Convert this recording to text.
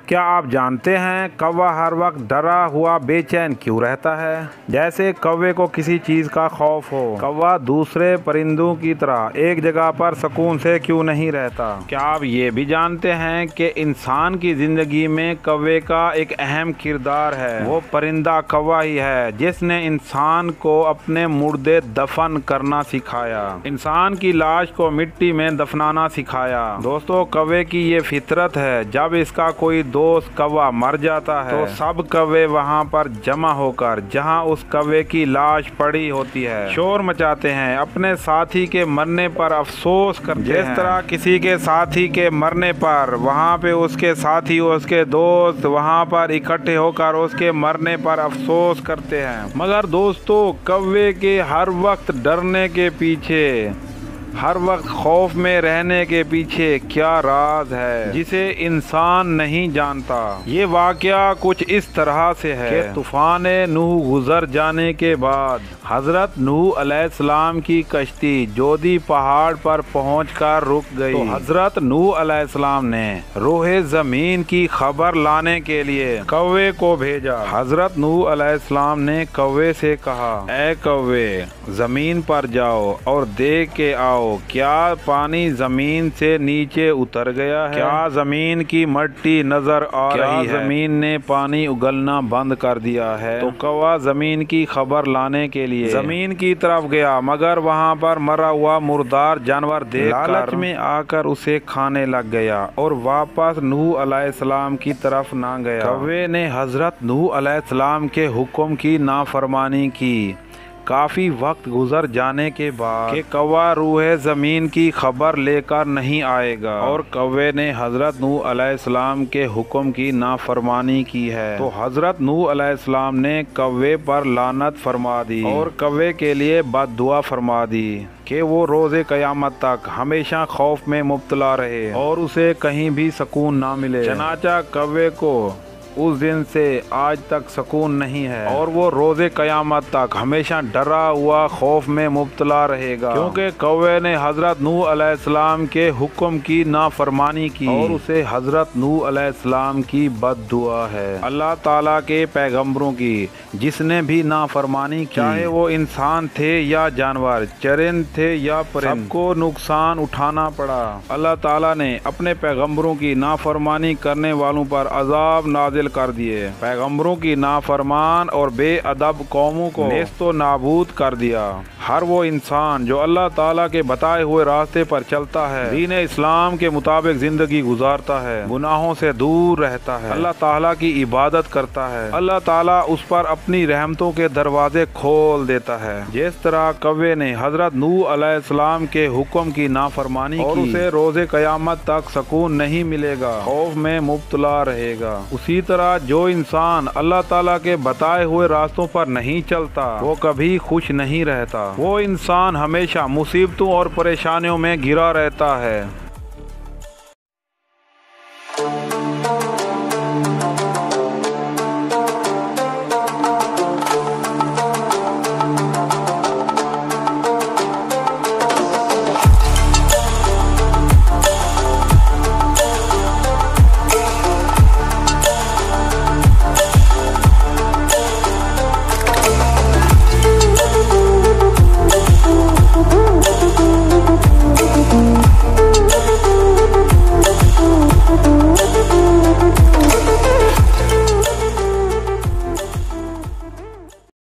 کیا آپ جانتے ہیں کوا ہر وقت ڈرا ہوا بے چین کیوں رہتا ہے؟ جیسے کوے کو کسی چیز کا خوف ہو، کوا دوسرے پرندوں کی طرح ایک جگہ پر سکون سے کیوں نہیں رہتا؟ کیا آپ یہ بھی جانتے ہیں کہ انسان کی زندگی میں کوے کا ایک اہم کردار ہے؟ وہ پرندہ کوا ہی ہے جس نے انسان کو اپنے مردے دفن کرنا سکھایا، انسان کی لاش کو مٹی میں دفنانا سکھایا۔ دوستو، کوے کی یہ فطرت ہے، جب اس کا کوئی دوست کوا مر جاتا ہے تو سب کوے وہاں پر جمع ہو کر جہاں اس کوے کی لاش پڑی ہوتی ہے شور مچاتے ہیں، اپنے ساتھی کے مرنے پر افسوس کرتے ہیں۔ جس طرح کسی کے ساتھی کے مرنے پر وہاں پہ اس کے ساتھی، اس کے دوست وہاں پر اکٹھے ہو کر اس کے مرنے پر افسوس کرتے ہیں، مگر دوستو، کوے کے ہر وقت ڈرنے کے پیچھے، ہر وقت خوف میں رہنے کے پیچھے کیا راز ہے جسے انسان نہیں جانتا؟ یہ واقعہ کچھ اس طرح سے ہے کہ طوفان نوح گزر جانے کے بعد حضرت نوح علیہ السلام کی کشتی جودی پہاڑ پر پہنچ کر رک گئی تو حضرت نوح علیہ السلام نے روح زمین کی خبر لانے کے لیے کوے کو بھیجا۔ حضرت نوح علیہ السلام نے کوے سے کہا، اے کوے، زمین پر جاؤ اور دیکھ کے آؤ، کیا پانی زمین سے نیچے اتر گیا ہے؟ کیا زمین کی مٹی نظر آ رہی ہے؟ کیا زمین نے پانی اگلنا بند کر دیا ہے؟ تو کوا زمین کی خبر لانے کے لیے زمین کی طرف گیا، مگر وہاں پر مرا ہوا مردار جانور دیکھ کر لالچ میں آ کر اسے کھانے لگ گیا اور واپس نوح علیہ السلام کی طرف نہ گیا۔ کوے نے حضرت نوح علیہ السلام کے حکم کی نافرمانی کی۔ کافی وقت گزر جانے کے بعد کہ کوا روح زمین کی خبر لے کر نہیں آئے گا اور کوے نے حضرت نوح علیہ السلام کے حکم کی نافرمانی کی ہے، تو حضرت نوح علیہ السلام نے کوے پر لعنت فرما دی اور کوے کے لیے بد دعا فرما دی کہ وہ روز قیامت تک ہمیشہ خوف میں مبتلا رہے اور اسے کہیں بھی سکون نہ ملے۔ چنانچہ کوے کو اس دن سے آج تک سکون نہیں ہے اور وہ روز قیامت تک ہمیشہ ڈرا ہوا خوف میں مبتلا رہے گا، کیونکہ کوے نے حضرت نوح علیہ السلام کے حکم کی نافرمانی کی اور اسے حضرت نوح علیہ السلام کی بد دعا ہے۔ اللہ تعالیٰ کے پیغمبروں کی جس نے بھی نافرمانی کی، چاہے وہ انسان تھے یا جانور، چرند تھے یا پرند، سب کو نقصان اٹھانا پڑا۔ اللہ تعالیٰ نے اپنے پیغمبروں کی نافرمانی کرنے والوں پر عذاب نازل کر دیے، پیغمبروں کی نافرمان اور بے ادب قوموں کو نیست و نابود کر دیا۔ ہر وہ انسان جو اللہ تعالیٰ کے بتائے ہوئے راستے پر چلتا ہے، دین اسلام کے مطابق زندگی گزارتا ہے، گناہوں سے دور رہتا ہے، اللہ تعالیٰ کی عبادت کرتا ہے، اللہ تعالیٰ اس پر اپنی رحمتوں کے دروازے کھول دیتا ہے۔ جس طرح کوے نے حضرت نوح علیہ السلام کے حکم کی نافرمانی کی اور اسے روز قیامت تک سکون نہیں ملے گا، خوف میں مبتلا رہے گا، اسی طرح جو انسان اللہ تعالیٰ کے بتائے ہوئے راستوں پر نہیں چلتا وہ کبھی خوش نہیں رہتا، وہ انسان ہمیشہ مصیبتوں اور پریشانیوں میں گھرا رہتا ہے۔